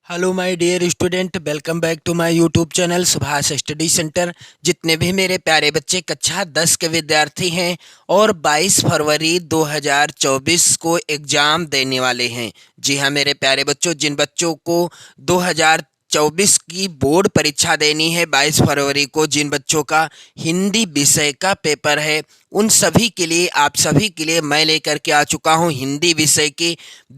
Hello my dear student, welcome back to my YouTube channel Subhash study centre. जितने भी मेरे प्यारे बच्चे कक्षा 10 के विद्यार्थी हैं और 22 फरवरी 2024 को एग्ज़ाम देने वाले हैं। जी हाँ मेरे प्यारे बच्चों, जिन बच्चों को 2024 की बोर्ड परीक्षा देनी है 22 फरवरी को, जिन बच्चों का हिंदी विषय का पेपर है, उन सभी के लिए, आप सभी के लिए मैं लेकर के आ चुका हूं हिंदी विषय के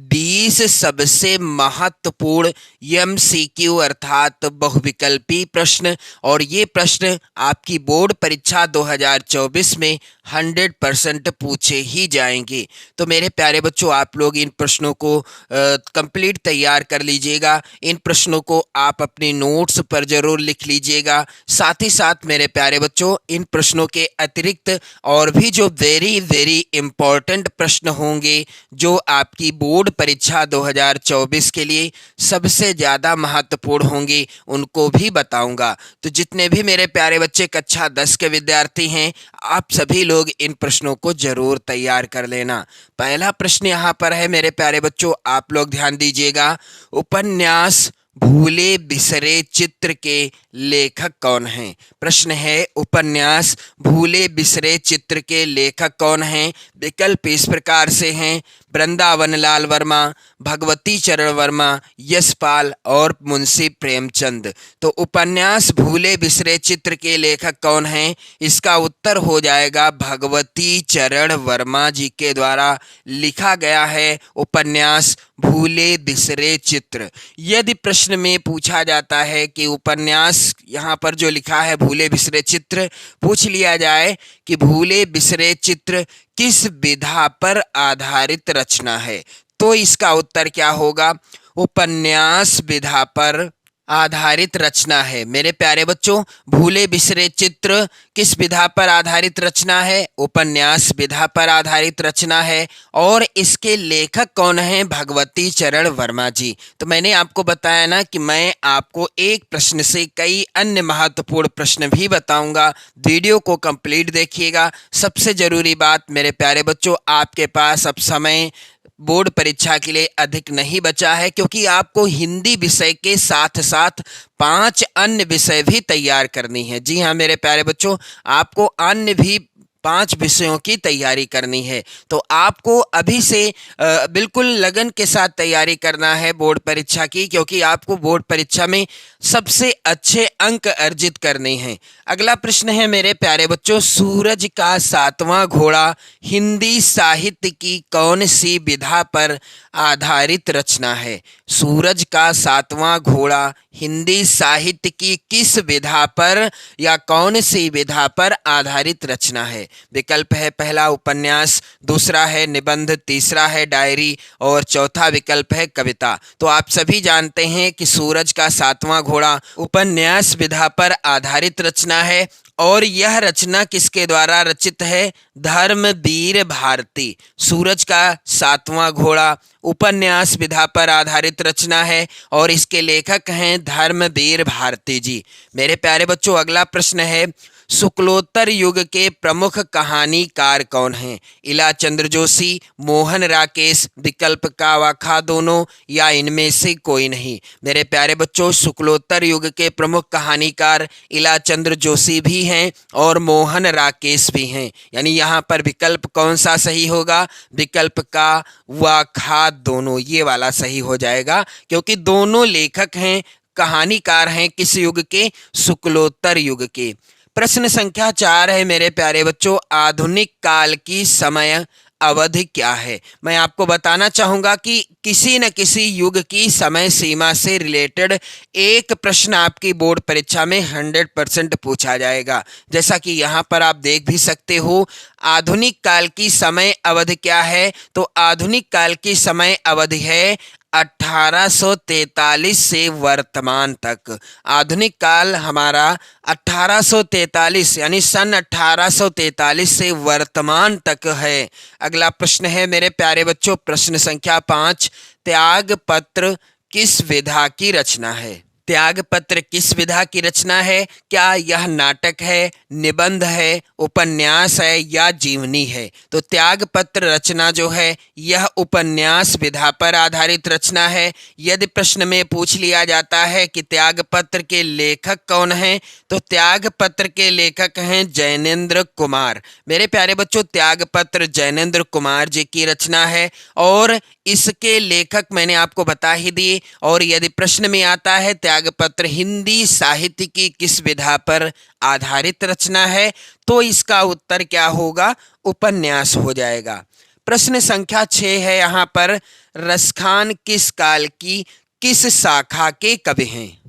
20 सबसे महत्वपूर्ण एमसीक्यू अर्थात बहुविकल्पी प्रश्न। और ये प्रश्न आपकी बोर्ड परीक्षा 2024 में 100% पूछे ही जाएंगे। तो मेरे प्यारे बच्चों, आप लोग इन प्रश्नों को कंप्लीट तैयार कर लीजिएगा। इन प्रश्नों को आप अपने नोट्स पर जरूर लिख लीजिएगा। साथ ही साथ मेरे प्यारे बच्चों, इन प्रश्नों के अतिरिक्त और भी जो वेरी वेरी इंपॉर्टेंट प्रश्न होंगे, जो आपकी बोर्ड परीक्षा 2024 के लिए सबसे ज़्यादा महत्वपूर्ण होंगे, उनको भी बताऊंगा। तो जितने भी मेरे प्यारे बच्चे कक्षा 10 के विद्यार्थी हैं, आप सभी लोग इन प्रश्नों को जरूर तैयार कर लेना। पहला प्रश्न यहाँ पर है मेरे प्यारे बच्चों, आप लोग ध्यान दीजिएगा। उपन्यास भूले बिसरे चित्र के लेखक कौन हैं? प्रश्न है, उपन्यास भूले बिसरे चित्र के लेखक कौन हैं? विकल्प इस प्रकार से हैं: वृंदावन लाल वर्मा, भगवती चरण वर्मा, यशपाल और मुंशी प्रेमचंद। तो उपन्यास भूले बिसरे चित्र के लेखक कौन हैं? इसका उत्तर हो जाएगा भगवती चरण वर्मा जी के द्वारा लिखा गया है उपन्यास भूले बिसरे चित्र। यदि प्रश्न में पूछा जाता है कि उपन्यास, यहाँ पर जो लिखा है भूले बिसरे चित्र, पूछ लिया जाए कि भूले बिसरे चित्र किस विधा पर आधारित रचना है, तो इसका उत्तर क्या होगा? उपन्यास विधा पर आधारित रचना है। मेरे प्यारे बच्चों, भूले बिसरे चित्र किस विधा पर आधारित रचना है? उपन्यास विधा पर आधारित रचना है। और इसके लेखक कौन हैं? भगवती चरण वर्मा जी। तो मैंने आपको बताया ना कि मैं आपको एक प्रश्न से कई अन्य महत्वपूर्ण प्रश्न भी बताऊंगा। वीडियो को कंप्लीट देखिएगा। सबसे जरूरी बात मेरे प्यारे बच्चों, आपके पास अब समय बोर्ड परीक्षा के लिए अधिक नहीं बचा है, क्योंकि आपको हिंदी विषय के साथ साथ 5 अन्य विषय भी तैयार करनी है। जी हाँ मेरे प्यारे बच्चों, आपको अन्य भी 5 विषयों की तैयारी करनी है। तो आपको अभी से बिल्कुल लगन के साथ तैयारी करना है बोर्ड परीक्षा की, क्योंकि आपको बोर्ड परीक्षा में सबसे अच्छे अंक अर्जित करने हैं। अगला प्रश्न है मेरे प्यारे बच्चों, सूरज का 7वां घोड़ा हिंदी साहित्य की कौन सी विधा पर आधारित रचना है? सूरज का 7वां घोड़ा हिंदी साहित्य की किस विधा पर या कौन सी विधा पर आधारित रचना है? विकल्प है: पहला उपन्यास, दूसरा है निबंध, तीसरा है डायरी और चौथा विकल्प है कविता। तो आप सभी जानते हैं कि सूरज का 7वां घोड़ा उपन्यास विधा पर आधारित रचना है। और यह रचना किसके द्वारा रचित है? धर्मवीर भारती। सूरज का 7वां घोड़ा उपन्यास विधा पर आधारित रचना है और इसके लेखक हैं धर्मवीर भारती जी। मेरे प्यारे बच्चों, अगला प्रश्न है, शुक्लोत्तर युग के प्रमुख कहानीकार कौन हैं? इला चंद्र जोशी, मोहन राकेश, विकल्प का वाखा दोनों या इनमें से कोई नहीं। मेरे प्यारे बच्चों, शुक्लोत्तर युग के प्रमुख कहानीकार इला चंद्र जोशी भी हैं और मोहन राकेश भी हैं। यानी यहाँ पर विकल्प कौन सा सही होगा? विकल्प का वाखा दोनों, ये वाला सही हो जाएगा, क्योंकि दोनों लेखक हैं, कहानीकार हैं किस युग के? शुक्लोत्तर युग के। प्रश्न संख्या 4 है मेरे प्यारे बच्चों, आधुनिक काल की समय अवधि क्या है? मैं आपको बताना चाहूंगा कि किसी न किसी युग की समय सीमा से रिलेटेड एक प्रश्न आपकी बोर्ड परीक्षा में 100% पूछा जाएगा। जैसा कि यहाँ पर आप देख भी सकते हो, आधुनिक काल की समय अवधि क्या है? तो आधुनिक काल की समय अवधि है 1843 से वर्तमान तक। आधुनिक काल हमारा 1843 यानी सन 1843 से वर्तमान तक है। अगला प्रश्न है मेरे प्यारे बच्चों, प्रश्न संख्या 5, त्याग पत्र किस विधा की रचना है? त्यागपत्र किस विधा की रचना है? क्या यह नाटक है, निबंध है, उपन्यास है या जीवनी है? तो त्यागपत्र रचना जो है यह उपन्यास विधा पर आधारित रचना है। यदि प्रश्न में पूछ लिया जाता है कि त्यागपत्र के लेखक कौन हैं, तो त्यागपत्र के लेखक हैं जैनेन्द्र कुमार। मेरे प्यारे बच्चों, त्यागपत्र जैनेन्द्र कुमार जी की रचना है और इसके लेखक मैंने आपको बता ही दिए। और यदि प्रश्न में आता है त्यागपत्र हिंदी साहित्य की किस विधा पर आधारित रचना है, तो इसका उत्तर क्या होगा? उपन्यास हो जाएगा। प्रश्न संख्या 6 है यहाँ पर, रसखान किस काल की किस शाखा के कवि हैं?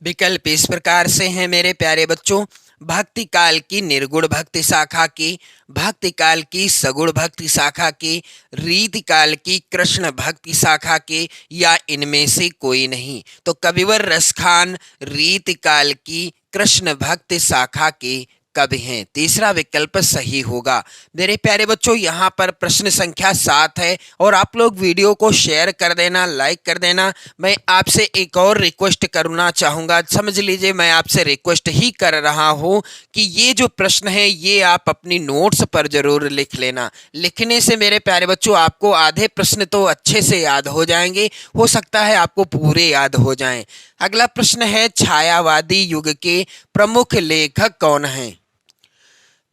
विकल्प इस प्रकार से हैं मेरे प्यारे बच्चों, भक्ति काल की निर्गुण भक्ति शाखा की, भक्ति काल की सगुण भक्ति शाखा की, रीति काल की कृष्ण भक्ति शाखा की, या इनमें से कोई नहीं। तो कविवर रसखान रीति काल की कृष्ण भक्ति शाखा के कवि हैं। तीसरा विकल्प सही होगा। मेरे प्यारे बच्चों, यहाँ पर प्रश्न संख्या 7 है और आप लोग वीडियो को शेयर कर देना, लाइक कर देना। मैं आपसे एक और रिक्वेस्ट करना चाहूँगा, समझ लीजिए मैं आपसे रिक्वेस्ट ही कर रहा हूँ कि ये जो प्रश्न है ये आप अपनी नोट्स पर जरूर लिख लेना। लिखने से मेरे प्यारे बच्चों आपको आधे प्रश्न तो अच्छे से याद हो जाएंगे, हो सकता है आपको पूरे याद हो जाएं। अगला प्रश्न है, छायावादी युग के प्रमुख लेखक कौन हैं?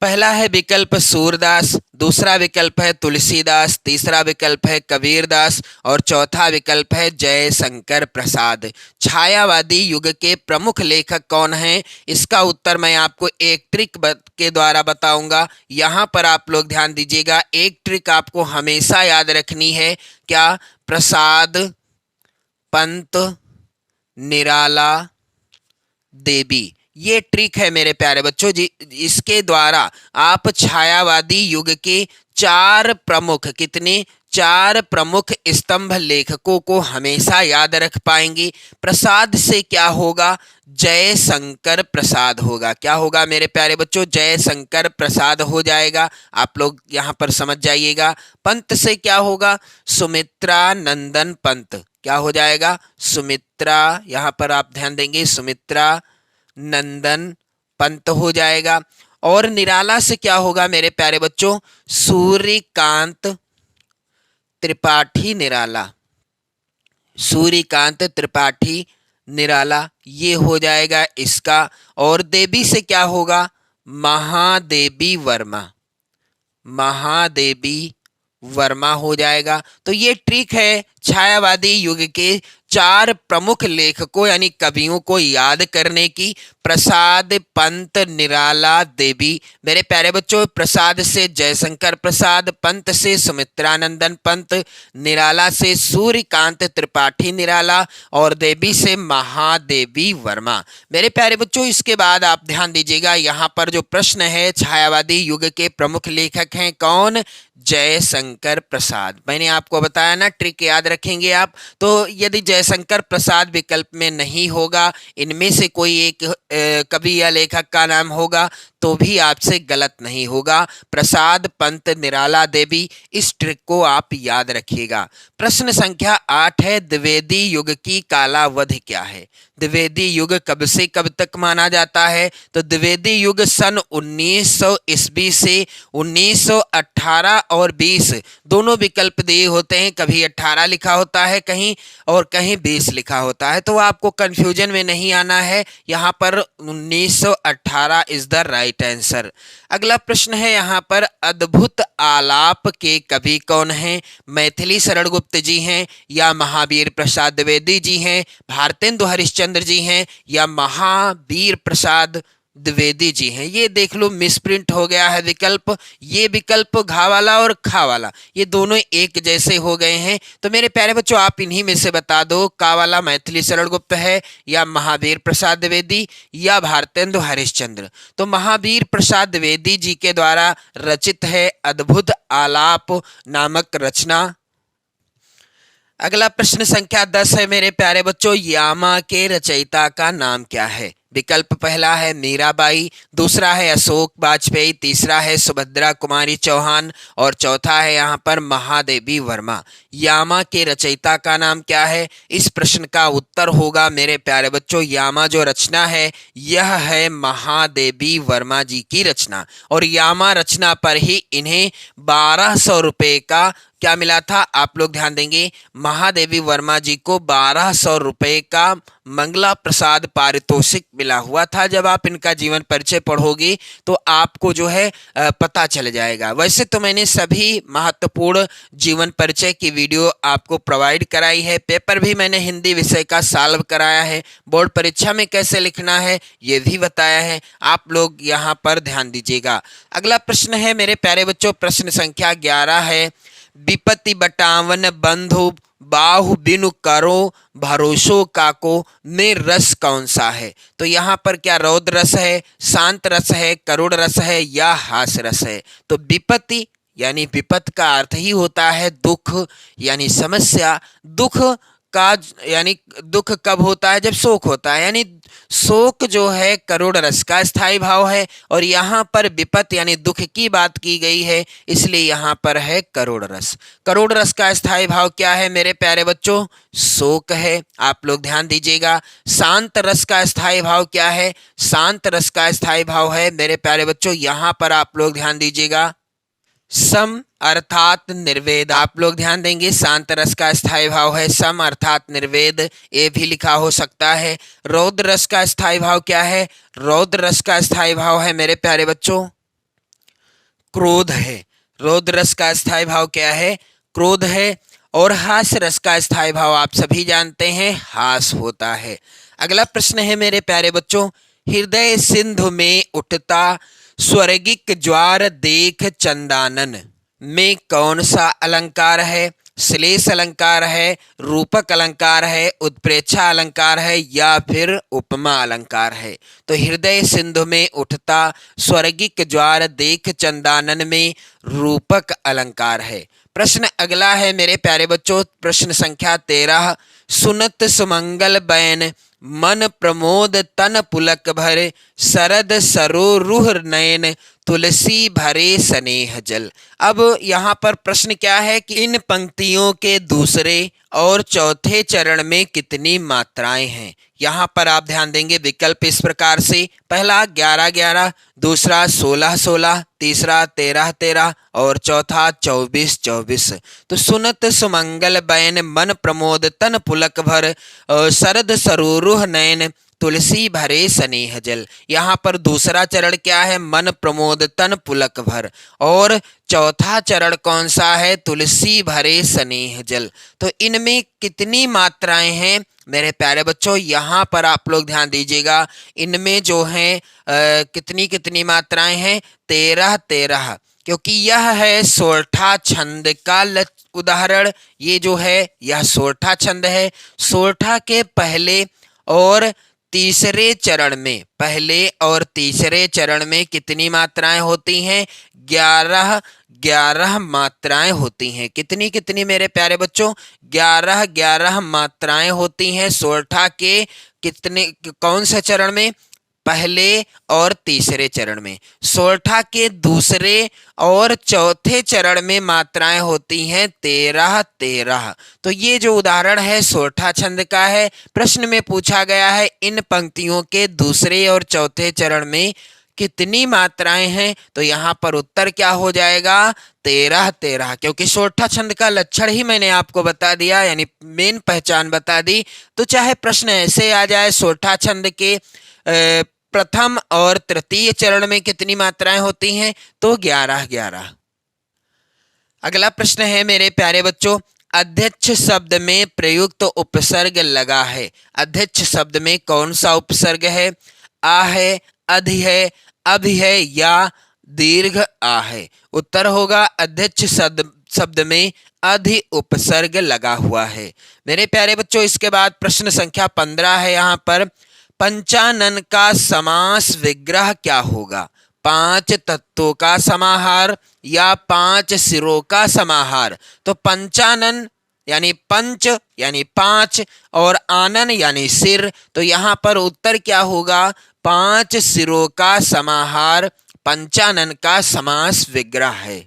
पहला है विकल्प सूरदास, दूसरा विकल्प है तुलसीदास, तीसरा विकल्प है कबीरदास और चौथा विकल्प है जयशंकर प्रसाद। छायावादी युग के प्रमुख लेखक कौन हैं? इसका उत्तर मैं आपको एक ट्रिक के द्वारा बताऊंगा। यहाँ पर आप लोग ध्यान दीजिएगा, एक ट्रिक आपको हमेशा याद रखनी है। क्या? प्रसाद, पंत, निराला, देवी। ये ट्रिक है मेरे प्यारे बच्चों जी, इसके द्वारा आप छायावादी युग के चार प्रमुख स्तंभ लेखकों को हमेशा याद रख पाएंगे। प्रसाद से क्या होगा? जयशंकर प्रसाद होगा। क्या होगा मेरे प्यारे बच्चों? जयशंकर प्रसाद हो जाएगा। आप लोग यहाँ पर समझ जाइएगा। पंत से क्या होगा? सुमित्रा नंदन पंत। क्या हो जाएगा? सुमित्रा, यहाँ पर आप ध्यान देंगे, सुमित्रा नंदन पंत हो जाएगा। और निराला से क्या होगा मेरे प्यारे बच्चों? सूर्यकांत त्रिपाठी निराला। सूर्यकांत त्रिपाठी निराला ये हो जाएगा इसका। और देवी से क्या होगा? महादेवी वर्मा। महादेवी वर्मा हो जाएगा। तो ये ट्रिक है छायावादी युग के 4 प्रमुख लेखकों यानी कवियों को याद करने की। प्रसाद, पंत, निराला, देवी। मेरे प्यारे बच्चों, प्रसाद से जयशंकर प्रसाद, पंत से सुमित्रानंदन पंत, निराला से सूर्यकांत त्रिपाठी निराला और देवी से महादेवी वर्मा। मेरे प्यारे बच्चों, इसके बाद आप ध्यान दीजिएगा, यहाँ पर जो प्रश्न है, छायावादी युग के प्रमुख लेखक हैं कौन? जयशंकर प्रसाद। मैंने आपको बताया ना, ट्रिक याद रखेंगे आप। तो यदि जयशंकर प्रसाद विकल्प में नहीं होगा, इनमें से कोई एक कवि या लेखक का नाम होगा, तो भी आपसे गलत नहीं होगा। प्रसाद, पंत, निराला, देवी, इस ट्रिक को आप याद रखिएगा। प्रश्न संख्या 8 है, द्विवेदी युग की कालावधि क्या है? द्विवेदी युग कब से कब तक माना जाता है? तो द्विवेदी युग सन 1900 ईस्वी से 1918 और 20 दोनों विकल्प दिए होते हैं। कभी 18 लिखा होता है कहीं और कहीं 20 लिखा होता है, तो आपको कंफ्यूजन में नहीं आना है। यहाँ पर 1918 इज द राइट आंसर। अगला प्रश्न है यहाँ पर, अद्भुत आलाप के कवि कौन हैं? मैथिली शरण गुप्त जी हैं या महावीर प्रसाद द्विवेदी जी हैं, भारतेंदु हरिश्चंद्र जी हैं या महावीर प्रसाद द्विवेदी जी हैं? ये देख लो, मिसप्रिंट हो गया है विकल्प। ये विकल्प घा वाला और खा वाला ये दोनों एक जैसे हो गए हैं। तो मेरे प्यारे बच्चों, आप इन्हीं में से बता दो, का वाला मैथिली शरण गुप्त है या महावीर प्रसाद द्विवेदी या भारतेंदु हरिश्चंद्र? तो महावीर प्रसाद द्विवेदी जी के द्वारा रचित है अद्भुत आलाप नामक रचना। अगला प्रश्न संख्या 10 है मेरे प्यारे बच्चों, यामा के रचयिता का नाम क्या है? विकल्प पहला है मीराबाई, दूसरा है अशोक वाजपेयी, तीसरा है सुभद्रा कुमारी चौहान और चौथा है यहाँ पर महादेवी वर्मा। यामा के रचयिता का नाम क्या है? इस प्रश्न का उत्तर होगा मेरे प्यारे बच्चों, यामा जो रचना है यह है महादेवी वर्मा जी की रचना। और यामा रचना पर ही इन्हें 1200 रुपये का क्या मिला था? आप लोग ध्यान देंगे, महादेवी वर्मा जी को 1200 रुपये का मंगला प्रसाद पारितोषिक मिला हुआ था। जब आप इनका जीवन परिचय पढ़ोगे तो आपको जो है पता चल जाएगा। वैसे तो मैंने सभी महत्वपूर्ण जीवन परिचय की वीडियो आपको प्रोवाइड कराई है, पेपर भी मैंने हिंदी विषय का सॉल्व कराया है, बोर्ड परीक्षा में कैसे लिखना है ये भी बताया है, आप लोग यहाँ पर ध्यान दीजिएगा। अगला प्रश्न है मेरे प्यारे बच्चों, प्रश्न संख्या 11 है, विपत्ति बटावन बंधु बाहु बिनु करो भरोसो काको में रस कौन सा है? तो यहाँ पर क्या रौद्र रस है, शांत रस है, करुण रस है या हास रस है? तो विपत्ति यानी विपत का अर्थ ही होता है दुख यानी समस्या। दुख का यानी दुख कब होता है? जब शोक होता है, यानी शोक जो है करुण रस का स्थायी भाव है। और यहाँ पर विपत यानी दुख की बात की गई है, इसलिए यहाँ पर है करुण रस। करुण रस का स्थायी भाव क्या है मेरे प्यारे बच्चों? शोक है। आप लोग ध्यान दीजिएगा। शांत रस का स्थायी भाव क्या है? शांत रस का स्थायी भाव है मेरे प्यारे बच्चों, यहाँ पर आप लोग ध्यान दीजिएगा, सम अर्थात निर्वेद। आप लोग ध्यान देंगे, शांत रस का स्थायी भाव है सम अर्थात निर्वेद, ये भी लिखा हो सकता है। रौद्र रस का स्थायी भाव क्या है? रौद्र रस का स्थायी भाव है मेरे प्यारे बच्चों क्रोध है। रौद्र रस का स्थायी भाव क्या है? क्रोध है। और हास रस का स्थायी भाव आप सभी जानते हैं हास होता है। अगला प्रश्न है मेरे प्यारे बच्चों, हृदय सिंधु में उठता स्वर्गिक ज्वार देख चंदानन में कौन सा अलंकार है? श्लेष अलंकार है, रूपक अलंकार है, उत्प्रेक्षा अलंकार है या फिर उपमा अलंकार है? तो हृदय सिंधु में उठता स्वर्गिक ज्वार देख चंदानन में रूपक अलंकार है। प्रश्न अगला है मेरे प्यारे बच्चों, प्रश्न संख्या 13, सुनत सुमंगल बैन मन प्रमोद तन पुलक भरे शरद सरोरुह नयन तुलसी भरे स्नेह जल। अब यहाँ पर प्रश्न क्या है कि इन पंक्तियों के दूसरे और चौथे चरण में कितनी मात्राएं हैं? यहाँ पर आप ध्यान देंगे, विकल्प इस प्रकार से, पहला 11-11, दूसरा 16-16, तीसरा 13-13 और चौथा 24-24। तो सुनत सुमंगल बैन मन प्रमोद तन पुलक भर शरद सरोरुह नयन तुलसी भरे स्नेह जल। यहाँ पर दूसरा चरण क्या है? मन प्रमोद तन पुलक भर। और चौथा चरण कौन सा है? तुलसी भरे स्नेह जल। तो इनमें कितनी मात्राएं हैं मेरे प्यारे बच्चों? यहाँ पर आप लोग ध्यान दीजिएगा, इनमें जो है कितनी कितनी मात्राएं हैं? 13-13, क्योंकि यह है सोरठा छंद का उदाहरण। ये जो है यह सोरठा छंद है। सोरठा के पहले और तीसरे चरण में, पहले और तीसरे चरण में कितनी मात्राएं होती हैं? 11-11 मात्राएं होती हैं। कितनी कितनी मेरे प्यारे बच्चों? 11-11 मात्राएं होती हैं सोरठा के कितने, कौन से चरण में? पहले और तीसरे चरण में। सोरठा के दूसरे और चौथे चरण में मात्राएं होती हैं 13-13। तो ये जो उदाहरण है सोरठा छंद का है। प्रश्न में पूछा गया है इन पंक्तियों के दूसरे और चौथे चरण में कितनी मात्राएं हैं? तो यहाँ पर उत्तर क्या हो जाएगा? 13-13, क्योंकि सोरठा छंद का लक्षण ही मैंने आपको बता दिया, यानी मेन पहचान बता दी। तो चाहे प्रश्न ऐसे आ जाए सोरठा छंद के प्रथम और तृतीय चरण में कितनी मात्राएं होती हैं? तो 11-11। अगला प्रश्न है मेरे प्यारे बच्चों, अध्यक्ष शब्द में प्रयुक्त उपसर्ग लगा है। अध्यक्ष शब्द में कौन सा उपसर्ग है? आ है, अधि है, अभि है या दीर्घ आ है? उत्तर होगा अध्यक्ष शब्द में अधि उपसर्ग लगा हुआ है मेरे प्यारे बच्चों। इसके बाद प्रश्न संख्या 15 है। यहाँ पर पंचानन का समास विग्रह क्या होगा? 5 तत्वों का समाहार या 5 सिरों का समाहार? तो पंचानन यानी पंच यानी पांच और आनन यानी सिर। तो यहाँ पर उत्तर क्या होगा? पांच सिरों का समाहार पंचानन का समास विग्रह है।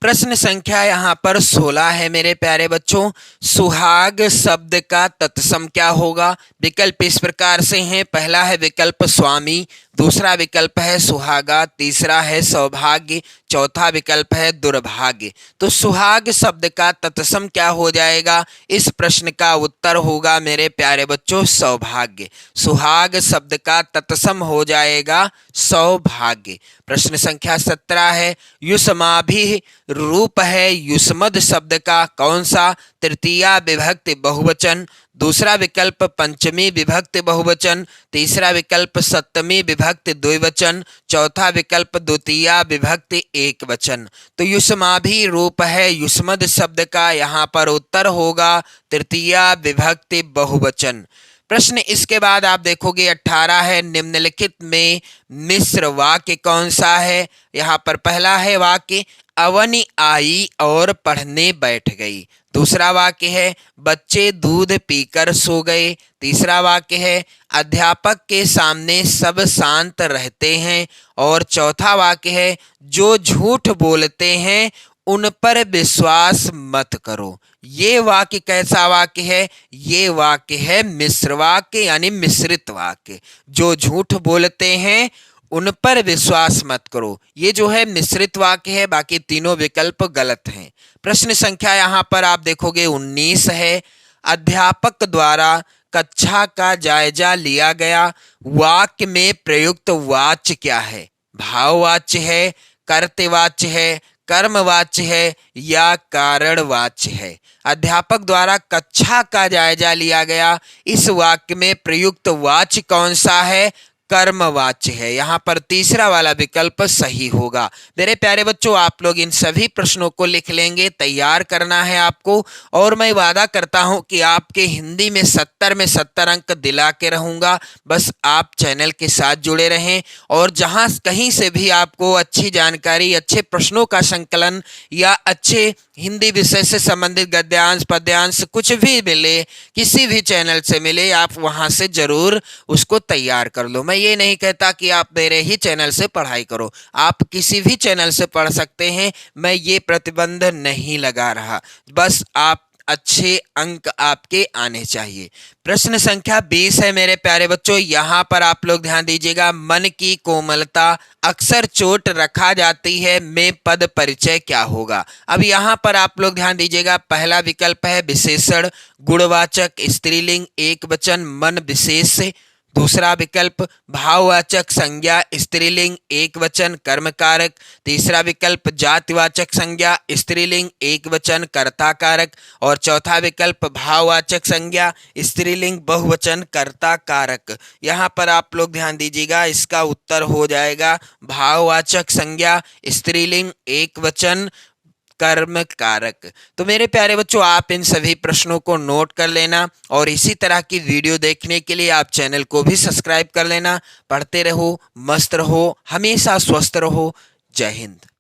प्रश्न संख्या यहाँ पर 16 है मेरे प्यारे बच्चों। सुहाग शब्द का तत्सम क्या होगा? विकल्प इस प्रकार से हैं। पहला है विकल्प स्वामी, दूसरा विकल्प है सुहागा, तीसरा है सौभाग्य, चौथा विकल्प है दुर्भाग्य। तो सुहाग शब्द का तत्सम क्या हो जाएगा? इस प्रश्न का उत्तर होगा मेरे प्यारे बच्चों सौभाग्य। सुहाग शब्द का तत्सम हो जाएगा सौभाग्य। प्रश्न संख्या 17 है। युष्माभि रूप है युष्मद शब्द का कौन सा? तृतीया विभक्ति बहुवचन, दूसरा विकल्प पंचमी विभक्ति बहुवचन, तीसरा विकल्प सप्तमी विभक्ति द्विवचन, चौथा विकल्प द्वितीया विभक्ति एक वचन। तो युष्माभि रूप है युष्मद शब्द का यहाँ पर उत्तर होगा तृतीया विभक्ति बहुवचन। प्रश्न इसके बाद आप देखोगे 18 है। निम्नलिखित में मिश्र वाक्य कौन सा है? यहाँ पर पहला है वाक्य अवनी आई और पढ़ने बैठ गई। दूसरा वाक्य है बच्चे दूध पीकर सो गए। तीसरा वाक्य है अध्यापक के सामने सब शांत रहते हैं। और चौथा वाक्य है जो झूठ बोलते हैं उन पर विश्वास मत करो। ये वाक्य कैसा वाक्य है? ये वाक्य है मिश्र वाक्य यानी मिश्रित वाक्य। जो झूठ बोलते हैं उन पर विश्वास मत करो, ये जो है मिश्रित वाक्य है। बाकी तीनों विकल्प गलत हैं। प्रश्न संख्या यहाँ पर आप देखोगे 19 है। अध्यापक द्वारा कक्षा का जायजा लिया गया। वाक्य में प्रयुक्त वाच्य क्या है? भाववाच्य है, कर्तवाच्य है, कर्मवाच्य है या कारणवाच्य है? अध्यापक द्वारा कक्षा का जायजा लिया गया, इस वाक्य में प्रयुक्त वाच्य कौन सा है? कर्मवाच्य है। यहाँ पर तीसरा वाला विकल्प सही होगा। मेरे प्यारे बच्चों, आप लोग इन सभी प्रश्नों को लिख लेंगे, तैयार करना है आपको। और मैं वादा करता हूं कि आपके हिंदी में 70 में 70 अंक दिला के रहूंगा। बस आप चैनल के साथ जुड़े रहें और जहां कहीं से भी आपको अच्छी जानकारी, अच्छे प्रश्नों का संकलन या अच्छे हिंदी विषय से संबंधित गद्यांश पद्यांश कुछ भी मिले, किसी भी चैनल से मिले, आप वहां से जरूर उसको तैयार कर लो। मैं ये नहीं कहता कि आप मेरे ही चैनल से पढ़ाई करो, आप किसी भी चैनल से पढ़ सकते हैं, मैं ये प्रतिबंध नहीं लगा रहा। बस आप अच्छे अंक आपके आने चाहिए। प्रश्न संख्या 20 है मेरे प्यारे बच्चों। यहाँ पर आप लोग ध्यान दीजिएगा। मन की कोमलता अक्सर चोट रखा जाती है में पद परिचय क्या होगा? अब यहाँ पर आप लोग ध्यान दीजिएगा। पहला विकल्प है विशेषण, गुणवाचक, स्त्रीलिंग, एक वचन, मन विशेष से। दूसरा विकल्प भाववाचक, संज्ञा, स्त्रीलिंग, एक वचन, कर्मकारक। तीसरा विकल्प जातिवाचक संज्ञा, स्त्रीलिंग, एक वचन, कर्ता कारक। और चौथा विकल्प भाववाचक संज्ञा, स्त्रीलिंग, बहुवचन, कर्ता कारक। यहाँ पर आप लोग ध्यान दीजिएगा, इसका उत्तर हो जाएगा भाववाचक संज्ञा, स्त्रीलिंग, एक वचन, कर्म कारक। तो मेरे प्यारे बच्चों, आप इन सभी प्रश्नों को नोट कर लेना और इसी तरह की वीडियो देखने के लिए आप चैनल को भी सब्सक्राइब कर लेना। पढ़ते रहो, मस्त रहो, हमेशा स्वस्थ रहो। जय हिंद।